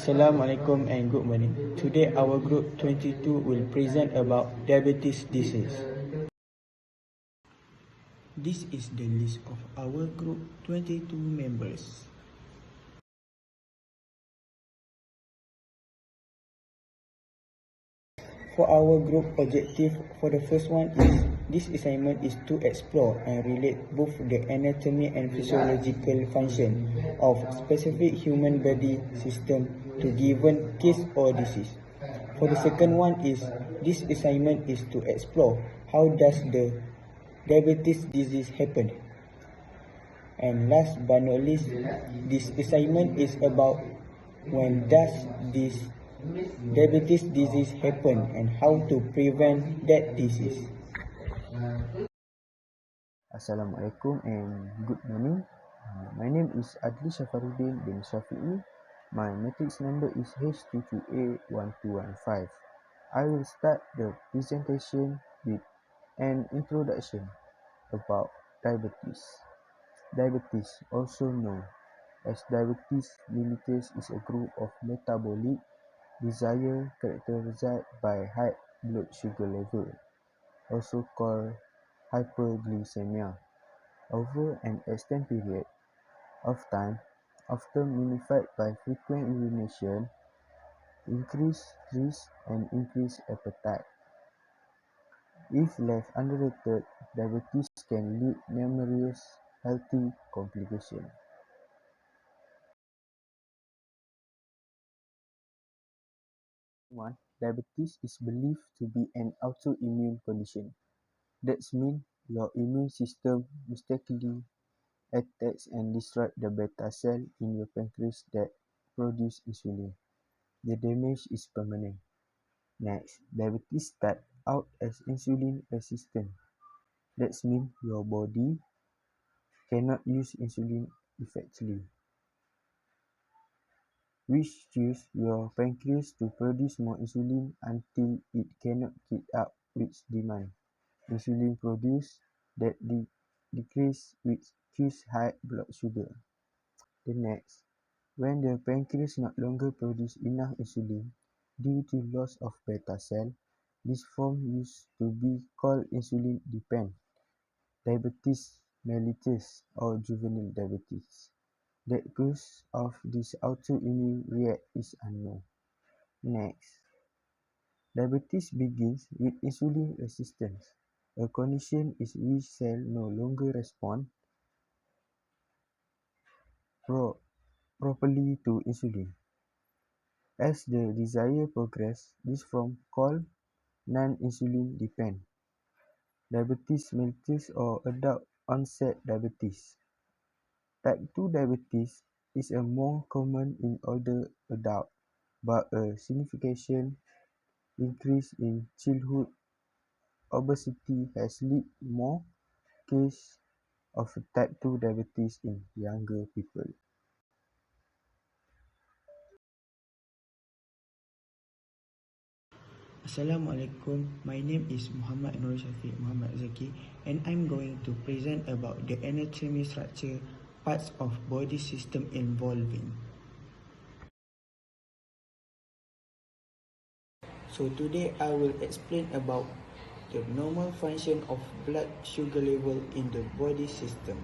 Assalamualaikum and good morning. Today our group 22 will present about diabetes disease. This is the list of our group 22 members. For our group objective, for the first one is, this assignment is to explore and relate both the anatomy and physiological function of specific human body system to given case or disease. For the second one is, this assignment is to explore how does the diabetes disease happen. And last but not least, this assignment is about when does this diabetes disease happen and how to prevent that disease. Assalamualaikum and good morning. My name is Adli Shafaruddin bin Shafi'i. My matrix number is HWT10203. I will start the presentation with an introduction about diabetes. Diabetes, also known as diabetes mellitus, is a group of metabolic diseases characterized by high blood sugar level, also called hyperglycemia, over an extended period of time, often magnified by frequent urination, increased thirst, and increased appetite. If left untreated, diabetes can lead to numerous health complications. One, diabetes is believed to be an autoimmune condition. That means your immune system mistakenly attacks and destroys the beta cell in your pancreas that produce insulin. The damage is permanent. Next, diabetes starts out as insulin resistant. That means your body cannot use insulin effectively, which causes your pancreas to produce more insulin until it cannot keep up with demand. Insulin produced that decreases, which causes high blood sugar. The next, when the pancreas no longer produces enough insulin due to loss of beta cell, this form used to be called insulin-dependent diabetes mellitus or juvenile diabetes. The cause of this autoimmune reaction is unknown. Next, diabetes begins with insulin resistance. A condition is which cells no longer respond properly to insulin. As the disease progresses, this form called non-insulin dependent diabetes mellitus or adult onset diabetes. Type 2 diabetes is a more common in older adults, but a significant increase in childhood obesity has led more cases of type 2 diabetes in younger people. Assalamualaikum. My name is Muhammad Nur Shafiq Muhammad Zaki, and I'm going to present about the anatomy structure parts of body system involving. So today I will explain about the normal function of blood sugar level in the body system.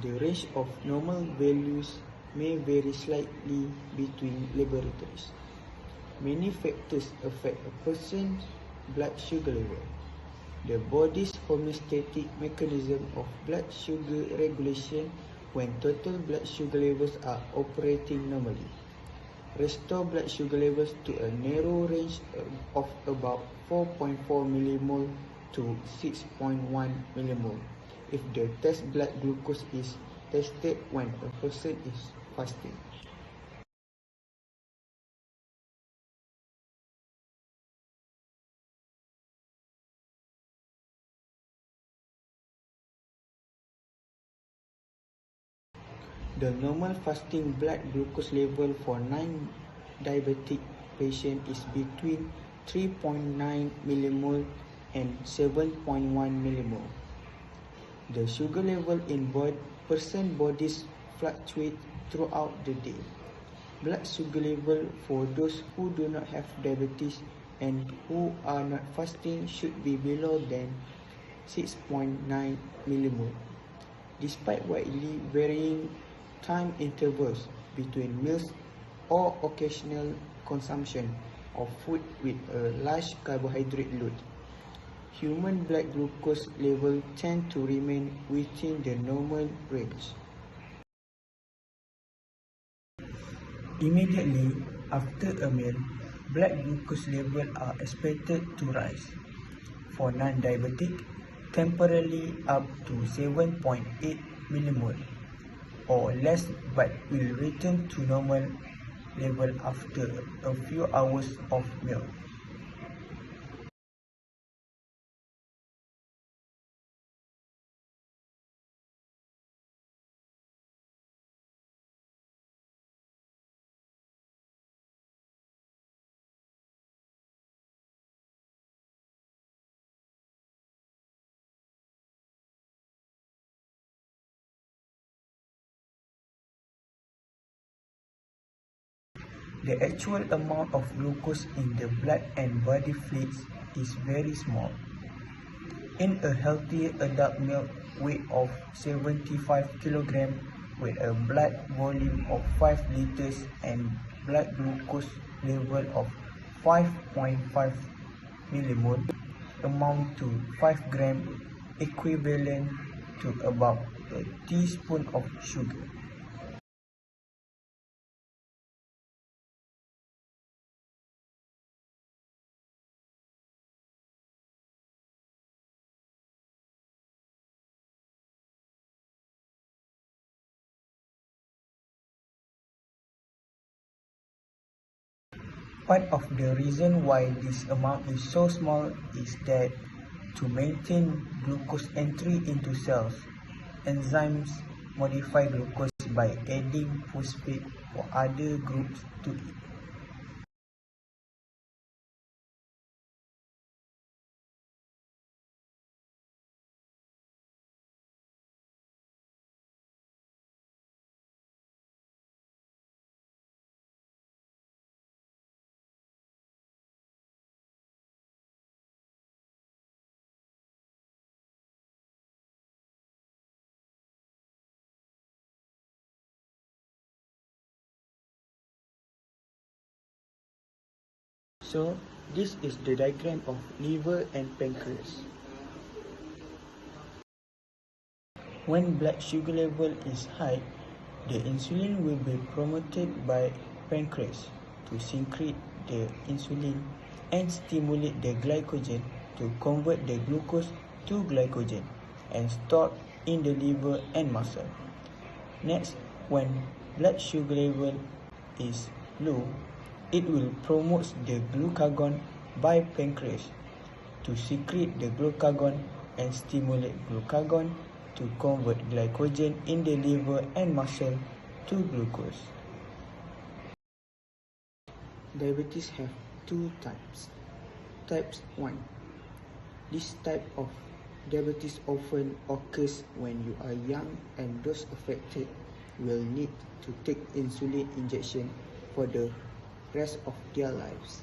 The range of normal values may vary slightly between laboratories. Many factors affect a person's blood sugar level. The body's homeostatic mechanism of blood sugar regulation when total blood sugar levels are operating normally. Restore blood sugar levels to a narrow range of about 4.4 millimole to 6.1 millimole if the test blood glucose is tested when a person is fasting. The normal fasting blood glucose level for non-diabetic patients is between 3.9 millimole and 7.1 millimole. The sugar level in person bodies fluctuate throughout the day. Blood sugar level for those who do not have diabetes and who are not fasting should be below than 6.9 millimole. Despite widely varying time intervals between meals or occasional consumption of food with a large carbohydrate load, human blood glucose levels tend to remain within the normal range. Immediately after a meal, blood glucose levels are expected to rise. For non-diabetic, temporarily up to 7.8 millimole or less, but will return to normal level after a few hours of meal. The actual amount of glucose in the blood and body fluids is very small. In a healthy adult male weight of 75 kg with a blood volume of 5 liters and blood glucose level of 5.5 millimole amount to 5 gram, equivalent to about a teaspoon of sugar. Part of the reason why this amount is so small is that to maintain glucose entry into cells, enzymes modify glucose by adding phosphate or other groups to it. So, this is the diagram of liver and pancreas. When blood sugar level is high, the insulin will be promoted by pancreas to secrete the insulin and stimulate the glycogen to convert the glucose to glycogen and stored in the liver and muscle. Next, when blood sugar level is low, it will promote the glucagon by pancreas to secrete the glucagon and stimulate glucagon to convert glycogen in the liver and muscle to glucose. Diabetes have two types. Type 1. This type of diabetes often occurs when you are young, and those affected will need to take insulin injection for the rest of their lives.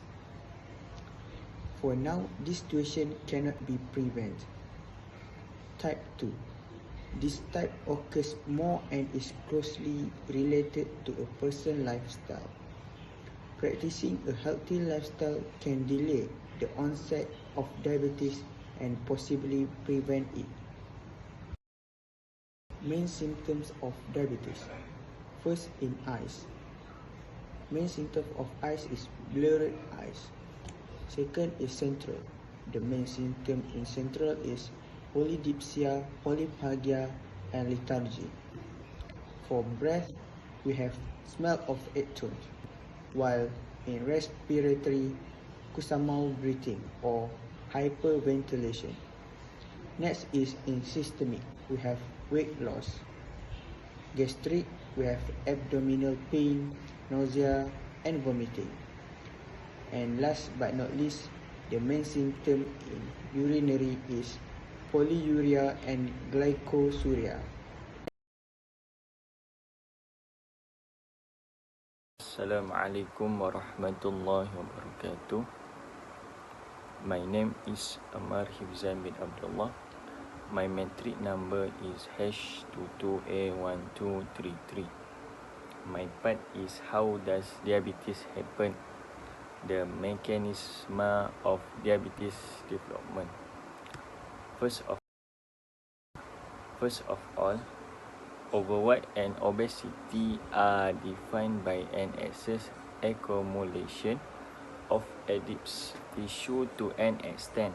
For now, this situation cannot be prevented. Type 2. This type occurs more and is closely related to a person's lifestyle. Practicing a healthy lifestyle can delay the onset of diabetes and possibly prevent it. Main symptoms of diabetes. First, in eyes. Main symptom of eyes is blurred eyes. Second is central. The main symptom in central is polydipsia, polyphagia, and lethargy. For breath, we have smell of acetone, while in respiratory, Kussmaul breathing or hyperventilation. Next is in systemic, we have weight loss. Gastric, we have abdominal pain, nausea, and vomiting. And last but not least, the main symptom in urinary is polyuria and glycosuria. Assalamualaikum warahmatullahi wabarakatuh. My name is Amar Hifzan bin Abdullah. My metric number is HWT10203. My part is how does diabetes happen, the mechanism of diabetes development. First of all, overweight and obesity are defined by an excess accumulation of adipose tissue to an extent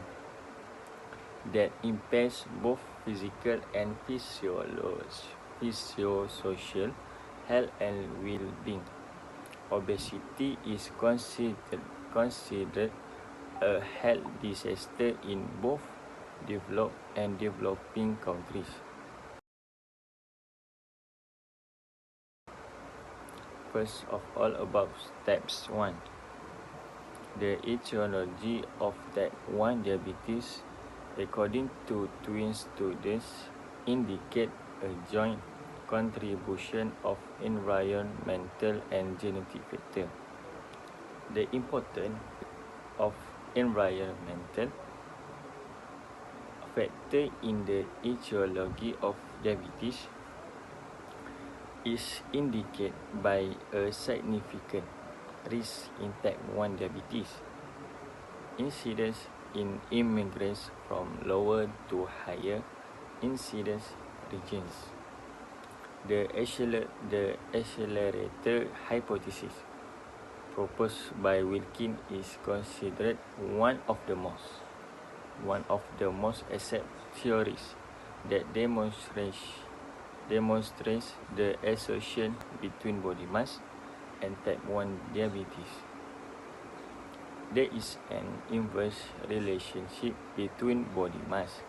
that impairs both physical and physiosocial health and well-being. Obesity is considered a health disaster in both developed and developing countries. First of all, about steps 1. The etiology of type 1 diabetes, according to twin studies, indicate a joint contribution of environmental and genetic factors. The importance of environmental factor in the etiology of diabetes is indicated by a significant risk in type 1 diabetes. Incidence in immigrants from lower to higher incidence regions. The accelerator hypothesis proposed by Wilkin is considered one of the most accepted theories that demonstrates the association between body mass and type 1 diabetes. There is an inverse relationship between body mass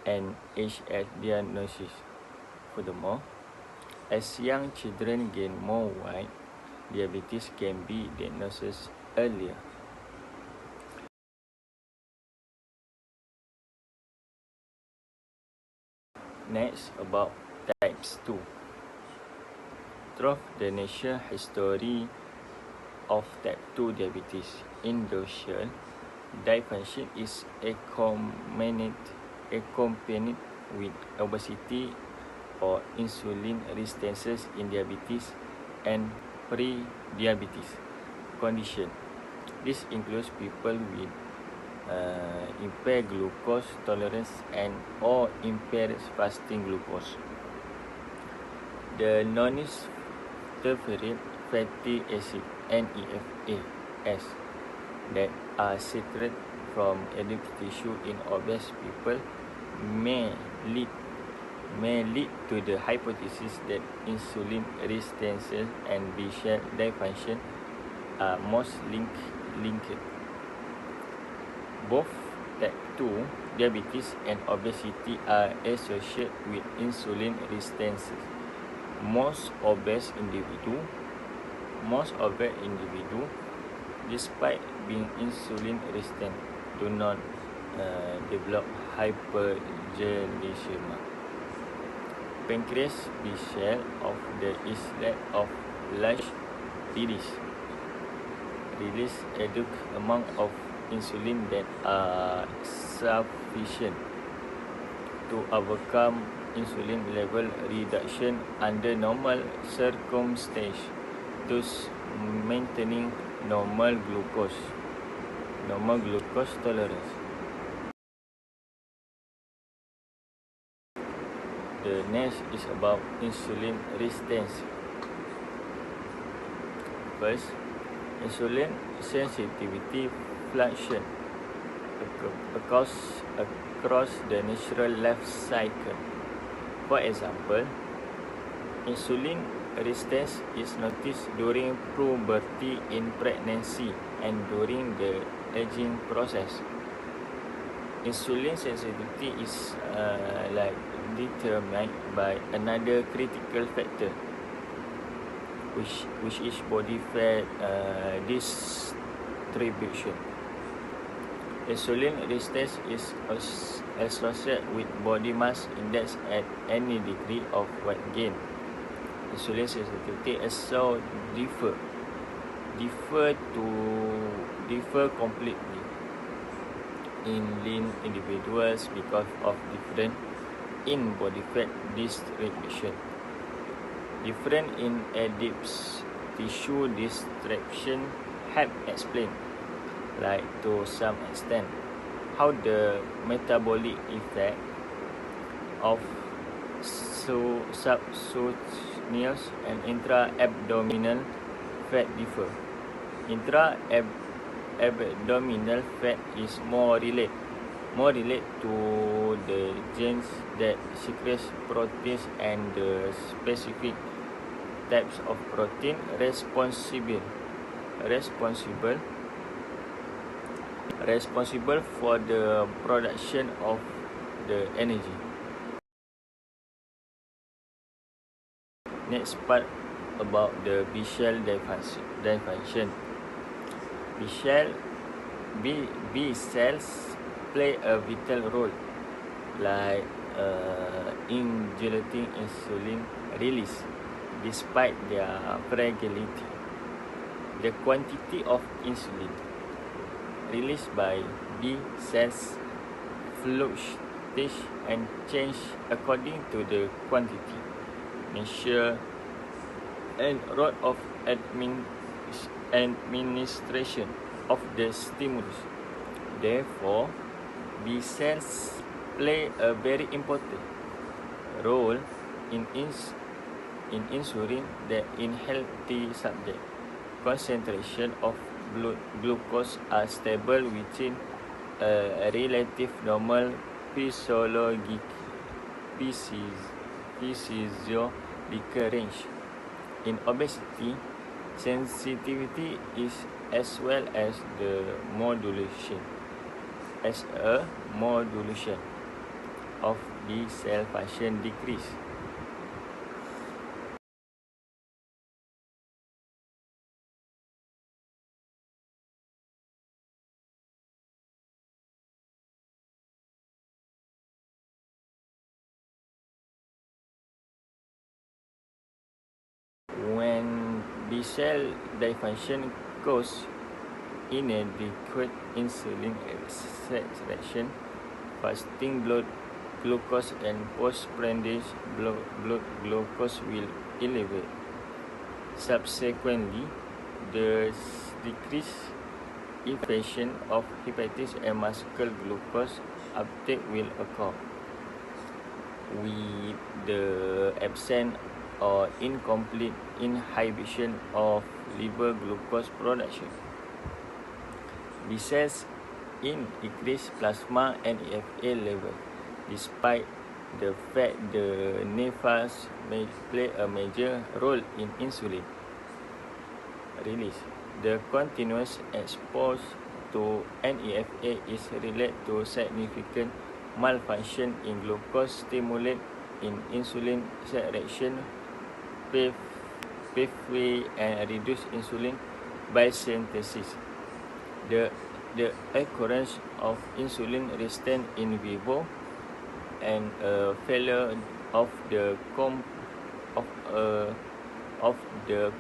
and age as diagnosis. Furthermore, as young children gain more weight, diabetes can be diagnosed earlier. Next, about types 2. Through the natural history of type 2 diabetes, industrial dysfunction is accompanied with obesity or insulin resistance in diabetes and pre-diabetes condition. This includes people with impaired glucose tolerance and or impaired fasting glucose. The non-saturated fatty acid (NEFAS) that are secreted from adipose tissue in obese people may lead to the hypothesis that insulin resistance and B-cell dysfunction are most linked. Both type 2 diabetes and obesity are associated with insulin resistance. Most obese individuals, despite being insulin resistant, do not develop hyperglycemia. Pancreas B-cell of the islet of large release adequate amount of insulin that are sufficient to overcome insulin level reduction under normal circumstances, thus maintaining normal glucose tolerance. The next is about insulin resistance. First, insulin sensitivity fluctuation across the natural life cycle. For example, insulin resistance is noticed during puberty, in pregnancy, and during the aging process. Insulin sensitivity is determined by another critical factor, which is body fat distribution. Insulin resistance is associated with body mass index at any degree of weight gain. insulin sensitivity also differ completely in lean individuals because of different in body fat distribution, different in adipose tissue distribution. Help explain, like to some extent, how the metabolic effect of subcutaneous and intra-abdominal fat differ. Intra-abdominal fat is more related to the genes that secrete proteins and the specific types of protein responsible for the production of the energy. Next part about the B cell dysfunction. B cells play a vital role, like in regulating insulin release. Despite their fragility, the quantity of insulin released by B cells fluctuates and change according to the quantity, nature, and route of administration of the stimulus. Therefore, B cells play a very important role in insulin that in healthy subjects. Concentration of glucose are stable within a relative normal physiological range. In obesity, sensitivity is as well as the modulation of the cell function decrease. When B cell dysfunction causes inadequate insulin secretion, fasting blood glucose and postprandial blood glucose will elevate. Subsequently, the decreased efficiency of hepatic and muscle glucose uptake will occur, with the absence or incomplete inhibition of liver glucose production. B cells in increased plasma NEFA level, despite the fact the nephros may play a major role in insulin release. The continuous exposure to NEFA is related to significant malfunction in glucose stimulate in insulin secretion pathway and reduce insulin biosynthesis. The occurrence of insulin resistance in vivo and failure of the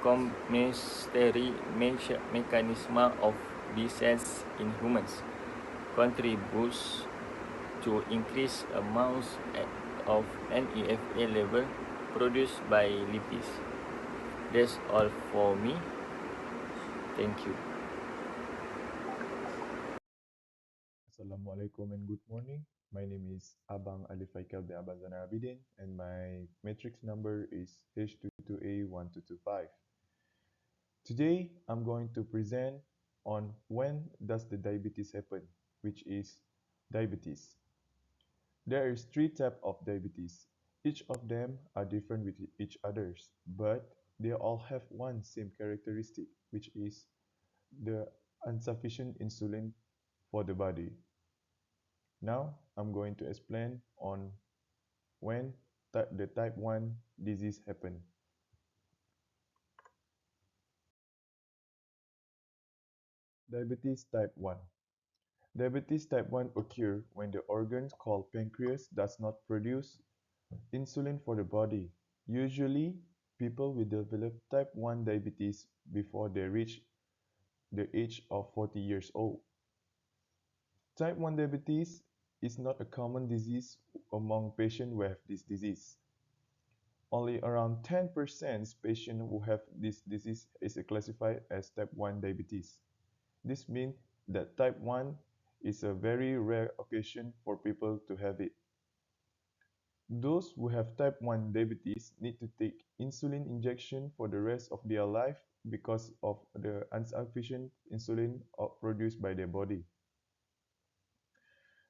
compensatory mechanism of B cells in humans contributes to increased amounts of NEFA level produced by lipids. That's all for me. Thank you. Assalamualaikum and good morning. My name is Abang Ali Faikal bin Abazana Abidin and my matrix number is HWT10203. Today, I'm going to present on when does the diabetes happen, which is diabetes. There is three types of diabetes. Each of them are different with each others, but they all have one same characteristic, which is the insufficient insulin for the body. Now, I'm going to explain on when the type 1 disease happen. Diabetes type 1. Diabetes type 1 occur when the organ called pancreas does not produce insulin for the body. Usually, people will develop type 1 diabetes before they reach the age of 40 years old. Type 1 diabetes is not a common disease among patients who have this disease. Only around 10% patients who have this disease is classified as type 1 diabetes. This means that type 1 is a very rare occasion for people to have it. Those who have type 1 diabetes need to take insulin injection for the rest of their life because of the insufficient insulin produced by their body.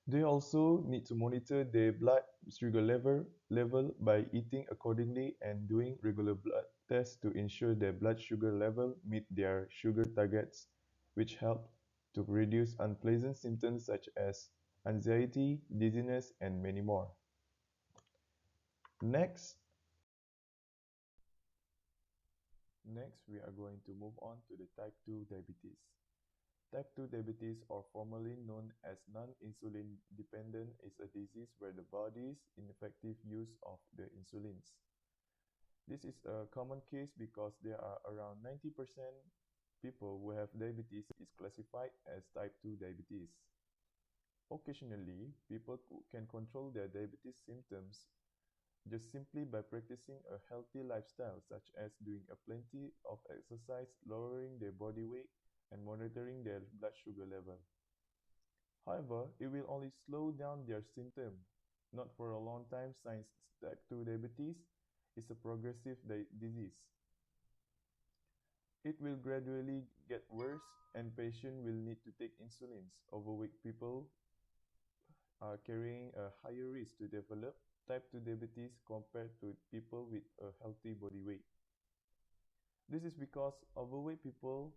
They also need to monitor their blood sugar level by eating accordingly and doing regular blood tests to ensure their blood sugar level meet their sugar targets, which help to reduce unpleasant symptoms such as anxiety, dizziness, and many more. Next, we are going to move on to the type 2 diabetes. Type 2 diabetes, or formerly known as non-insulin dependent, is a disease where the body's ineffective use of the insulins. This is a common case because there are around 90% people who have diabetes is classified as type 2 diabetes. Occasionally, people can control their diabetes symptoms just simply by practicing a healthy lifestyle, such as doing a plenty of exercise, lowering their body weight, and monitoring their blood sugar level. However, it will only slow down their symptoms, not for a long time, since type 2 diabetes is a progressive disease. It will gradually get worse and patients will need to take insulins. Overweight people are carrying a higher risk to develop type 2 diabetes compared to people with a healthy body weight. This is because overweight people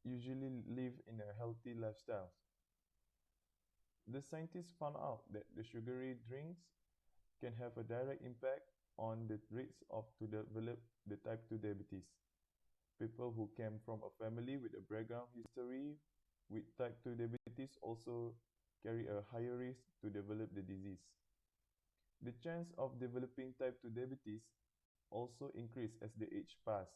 usually live in a healthy lifestyle. The scientists found out that the sugary drinks can have a direct impact on the risk of to develop the type 2 diabetes. People who came from a family with a background history with type 2 diabetes also carry a higher risk to develop the disease. The chance of developing type 2 diabetes also increase as the age pass.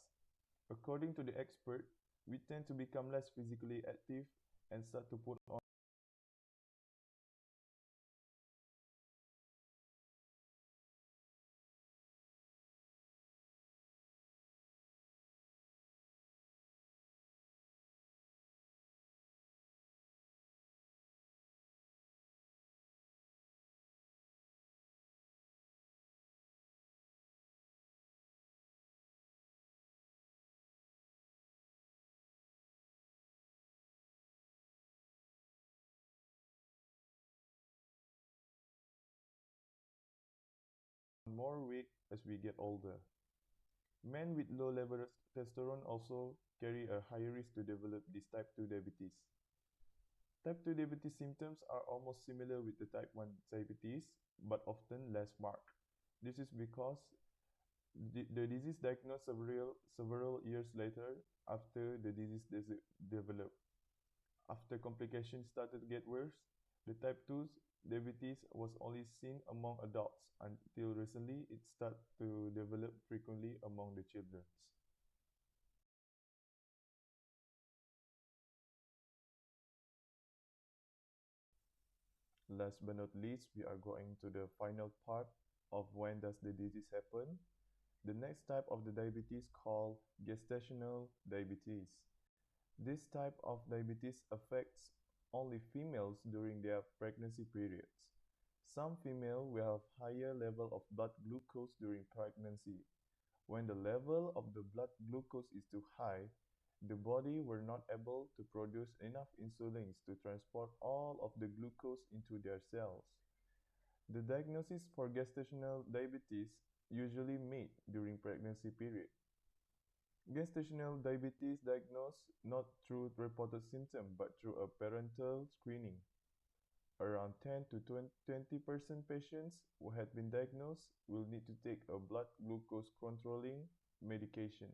According to the expert, we tend to become less physically active and start to put on more weight as we get older. Men with low levels of testosterone also carry a higher risk to develop this type 2 diabetes. Type 2 diabetes symptoms are almost similar with the type 1 diabetes, but often less marked. This is because the disease diagnosed several years later after the disease developed. After complications started to get worse, the type 2 diabetes was only seen among adults until recently it started to develop frequently among the children. Last but not least, we are going to the final part of when does the disease happen. The next type of the diabetes called gestational diabetes. This type of diabetes affects only females during their pregnancy periods. Some females will have higher level of blood glucose during pregnancy. When the level of the blood glucose is too high, the body were not able to produce enough insulin to transport all of the glucose into their cells. The diagnosis for gestational diabetes usually made during pregnancy period. Gestational diabetes diagnosed not through reported symptoms but through a parental screening. Around 10 to 20% patients who had been diagnosed will need to take a blood glucose controlling medication.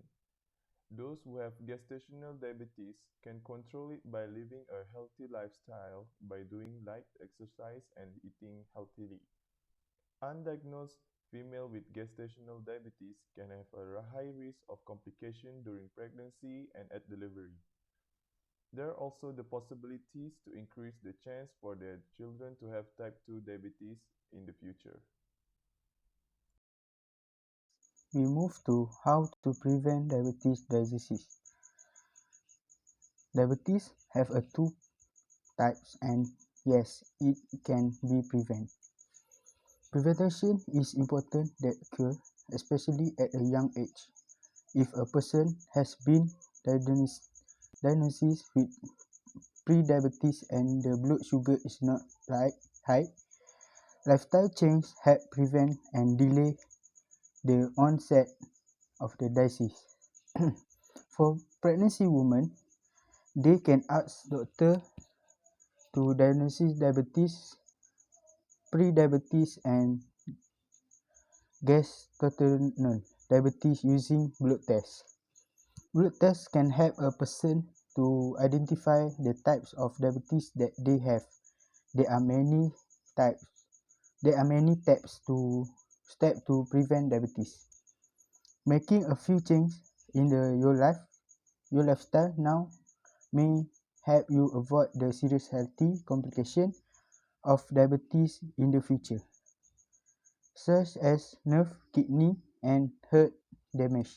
Those who have gestational diabetes can control it by living a healthy lifestyle by doing light exercise and eating healthily. Undiagnosed female with gestational diabetes can have a high risk of complication during pregnancy and at delivery. There are also the possibilities to increase the chance for their children to have type 2 diabetes in the future. We move to how to prevent diabetes diseases. Diabetes have a two types and yes, it can be prevented. Prevention is important that occur, especially at a young age. If a person has been diagnosed with pre-diabetes and the blood sugar is not high, lifestyle change help prevent and delay the onset of the disease. For pregnancy women, they can ask doctor to diagnose diabetes, pre-diabetes and gestational diabetes using blood tests. Blood tests can help a person to identify the types of diabetes that they have. There are many types. There are many steps to prevent diabetes. Making a few changes in your lifestyle now may help you avoid the serious health complications of diabetes in the future, such as nerve, kidney, and heart damage.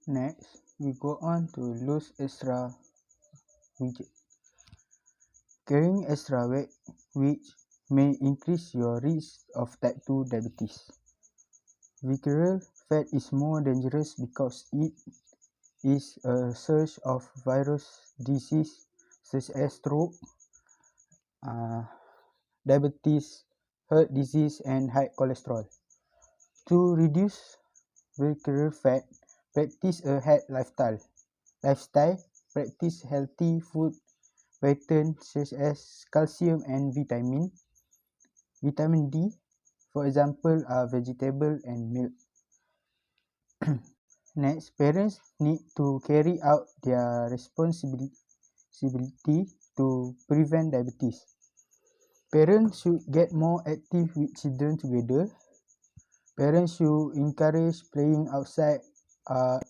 Next, we go on to lose extra weight. Carrying extra weight, which may increase your risk of type 2 diabetes. Visceral fat is more dangerous because it is a source of virus disease such as stroke, uh, diabetes, heart disease, and high cholesterol. To reduce visceral fat, practice a healthy lifestyle. Practice healthy food patterns such as calcium and vitamin D, for example, vegetable and milk. Next, parents need to carry out their responsibility to prevent diabetes. Parents should get more active with children together. Parents should encourage playing outside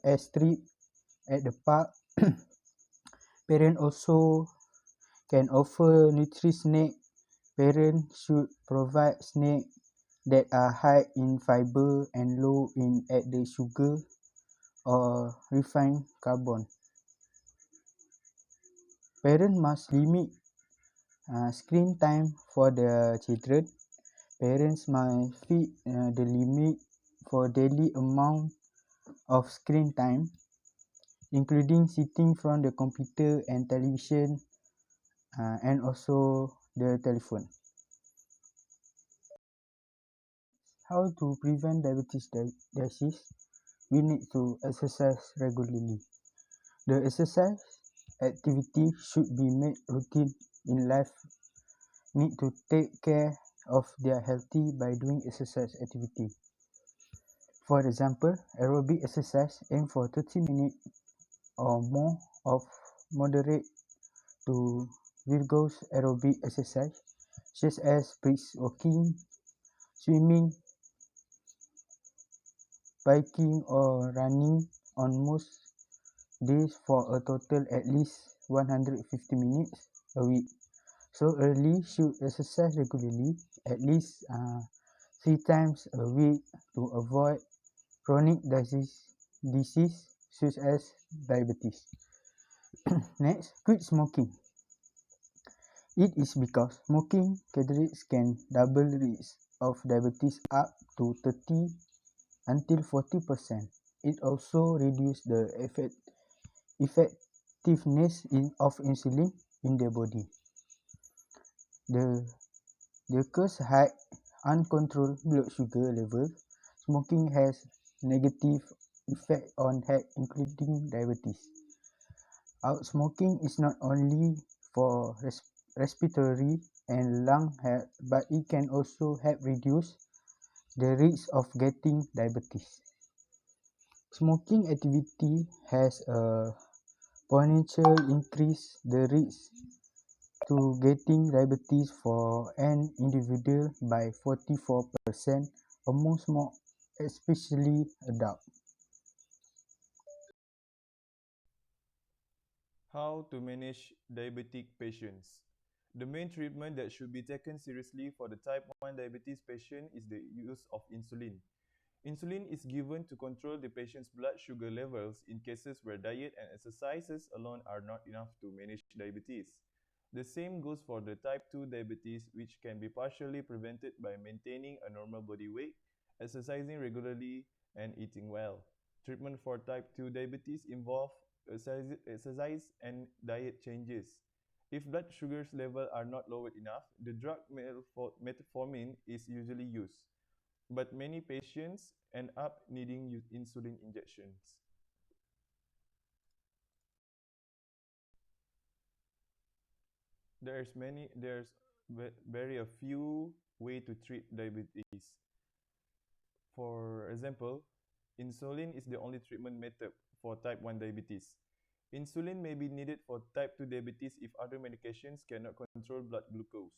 as strip at the park. Parents also can offer nutritious snacks. Parents should provide snacks that are high in fiber and low in added sugar or refined carbon. Parents must limit screen time for their children. Parents must fix the limit for daily amount of screen time, including sitting from the computer and television and also the telephone. How to prevent diabetes disease? We need to exercise regularly. The exercise activity should be made routine in life. Need to take care of their healthy by doing exercise activity. For example, aerobic exercise aim for 30 minutes or more of moderate to vigorous aerobic exercise such as brisk walking, swimming, biking or running on most days for a total at least 150 minutes a week. So early should exercise regularly at least 3 times a week to avoid chronic disease such as diabetes. Next, quit smoking. It is because smoking cigarettes can double risk of diabetes up to 30 until 40%. It also reduces the effectiveness of insulin in the body. The cause high uncontrolled blood sugar level. Smoking has negative effect on health including diabetes. Smoking is not only for respiratory and lung health, but it can also help reduce the risk of getting diabetes. Smoking activity has a potential increase the risk to getting diabetes for an individual by 44% amongst more especially adults. How to manage diabetic patients. The main treatment that should be taken seriously for the type 1 diabetes patient is the use of insulin. Insulin is given to control the patient's blood sugar levels in cases where diet and exercises alone are not enough to manage diabetes. The same goes for the type 2 diabetes, which can be partially prevented by maintaining a normal body weight, exercising regularly, and eating well. Treatment for type 2 diabetes involve exercise and diet changes. If blood sugars levels are not lowered enough, the drug metformin is usually used, but many patients end up needing insulin injections. There's very a few way to treat diabetes. For example, insulin is the only treatment method for type 1 diabetes. Insulin may be needed for type 2 diabetes if other medications cannot control blood glucose.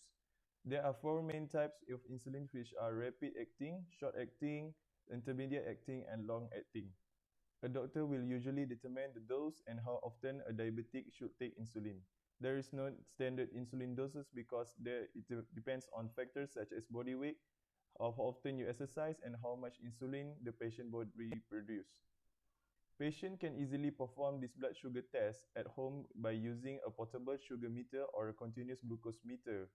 There are four main types of insulin, which are rapid acting, short acting, intermediate acting, and long acting. A doctor will usually determine the dose and how often a diabetic should take insulin. There is no standard insulin doses because it depends on factors such as body weight, how often you exercise, and how much insulin the patient body produce. Patient can easily perform this blood sugar test at home by using a portable sugar meter or a continuous glucose meter,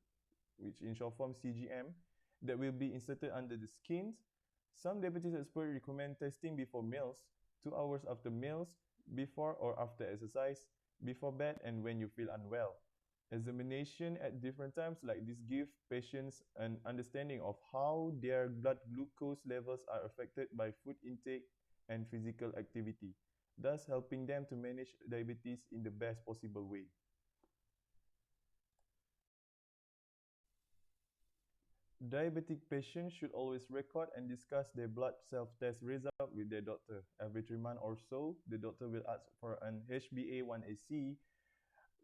which in short form CGM, that will be inserted under the skin. Some diabetes experts recommend testing before meals, 2 hours after meals, before or after exercise, before bed, and when you feel unwell. Examination at different times like this give patients an understanding of how their blood glucose levels are affected by food intake and physical activity, thus helping them to manage diabetes in the best possible way. Diabetic patients should always record and discuss their blood self-test result with their doctor. Every 3 months or so, the doctor will ask for an HbA1c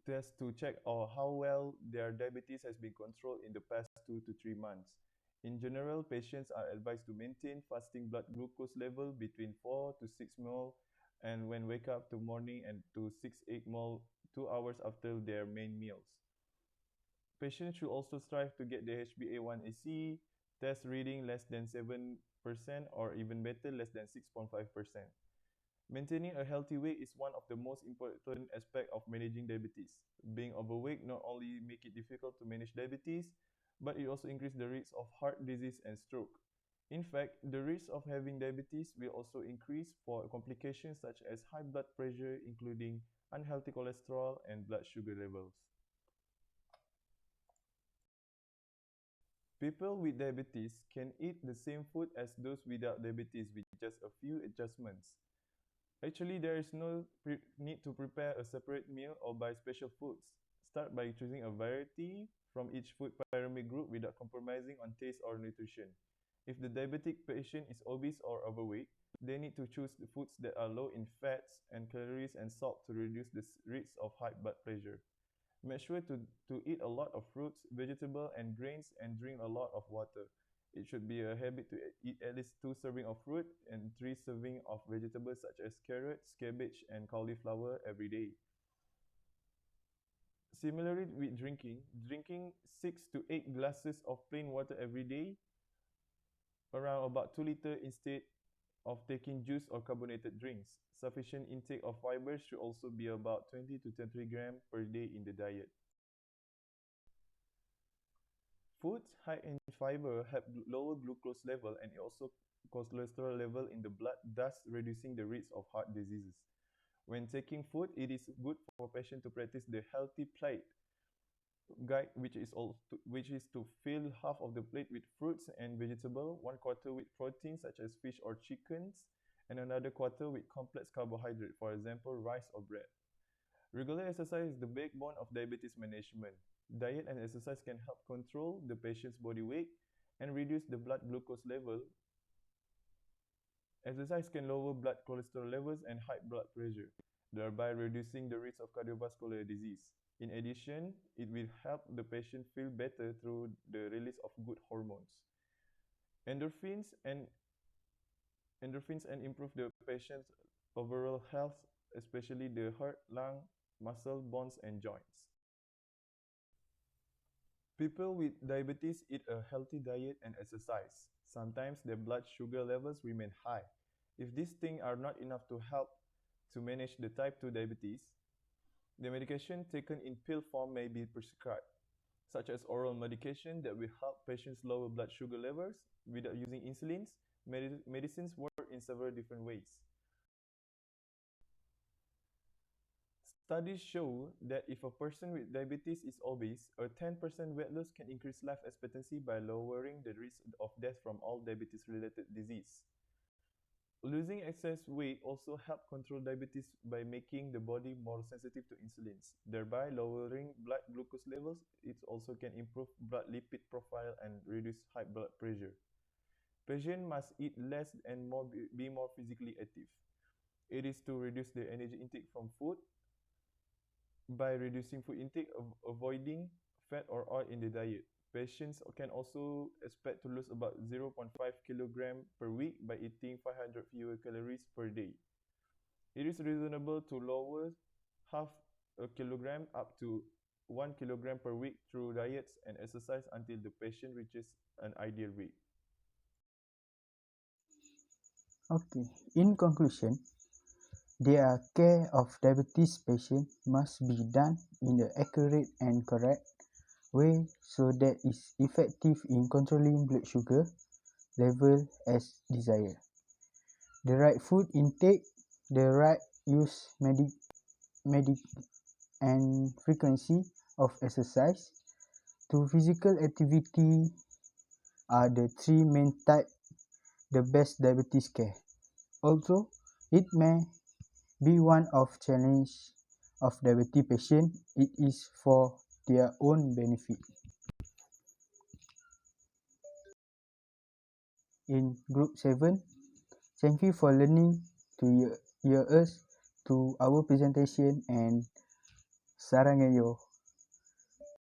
test to check how well their diabetes has been controlled in the past 2 to 3 months. In general, patients are advised to maintain fasting blood glucose level between 4 to 6 ml and when wake up to morning and to 6-8 ml 2 hours after their main meals. Patients should also strive to get the HbA1c test reading less than 7% or even better, less than 6.5%. Maintaining a healthy weight is one of the most important aspects of managing diabetes. Being overweight not only make it difficult to manage diabetes, but it also increases the risk of heart disease and stroke. In fact, the risk of having diabetes will also increase for complications such as high blood pressure, including unhealthy cholesterol and blood sugar levels. People with diabetes can eat the same food as those without diabetes with just a few adjustments. Actually, there is no need to prepare a separate meal or buy special foods. Start by choosing a variety from each food pyramid group without compromising on taste or nutrition. If the diabetic patient is obese or overweight, they need to choose the foods that are low in fats and calories and salt to reduce the risk of high blood pressure. Make sure to eat a lot of fruits, vegetables, and grains and drink a lot of water. It should be a habit to eat at least 2 servings of fruit and 3 servings of vegetables such as carrots, cabbage, and cauliflower every day. Similarly with drinking 6 to 8 glasses of plain water every day, around about 2 liters instead of taking juice or carbonated drinks. Sufficient intake of fiber should also be about 20 to 30 grams per day in the diet. Foods high in fiber help lower glucose level and also cholesterol level in the blood, thus reducing the risk of heart diseases. When taking food, it is good for patients to practice the healthy plate guide, which is to fill half of the plate with fruits and vegetables, 1/4 with protein such as fish or chickens, and another quarter with complex carbohydrate, for example, rice or bread. Regular exercise is the backbone of diabetes management. Diet and exercise can help control the patient's body weight and reduce the blood glucose level. Exercise can lower blood cholesterol levels and high blood pressure, thereby reducing the risk of cardiovascular disease. In addition, it will help the patient feel better through the release of good hormones. Endorphins and improve the patient's overall health, especially the heart, lung, muscle, bones, and joints. People with diabetes eat a healthy diet and exercise. Sometimes their blood sugar levels remain high. If these things are not enough to help to manage the type 2 diabetes, the medication taken in pill form may be prescribed, such as oral medication that will help patients lower blood sugar levels without using insulins. Medicines work in several different ways. Studies show that if a person with diabetes is obese, a 10% weight loss can increase life expectancy by lowering the risk of death from all diabetes-related disease. Losing excess weight also helps control diabetes by making the body more sensitive to insulins, thereby lowering blood glucose levels. It also can improve blood lipid profile and reduce high blood pressure. Patients must eat less and be more physically active. It is to reduce the energy intake from food. By reducing food intake, avoiding fat or oil in the diet, patients can also expect to lose about 0.5 kg per week by eating 500 fewer calories per day. It is reasonable to lower half a kilogram up to 1 kilogram per week through diets and exercise until the patient reaches an ideal weight. Okay, in conclusion, their care of diabetes patients must be done in an accurate and correct way so that is effective in controlling blood sugar level as desired. The right food intake, the right use and frequency of exercise to physical activity are the three main types the best diabetes care. Although it may be one of challenge of diabetes patients, it is for their own benefit. In Group 7, thank you for learning to hear us to our presentation and Sarangayo.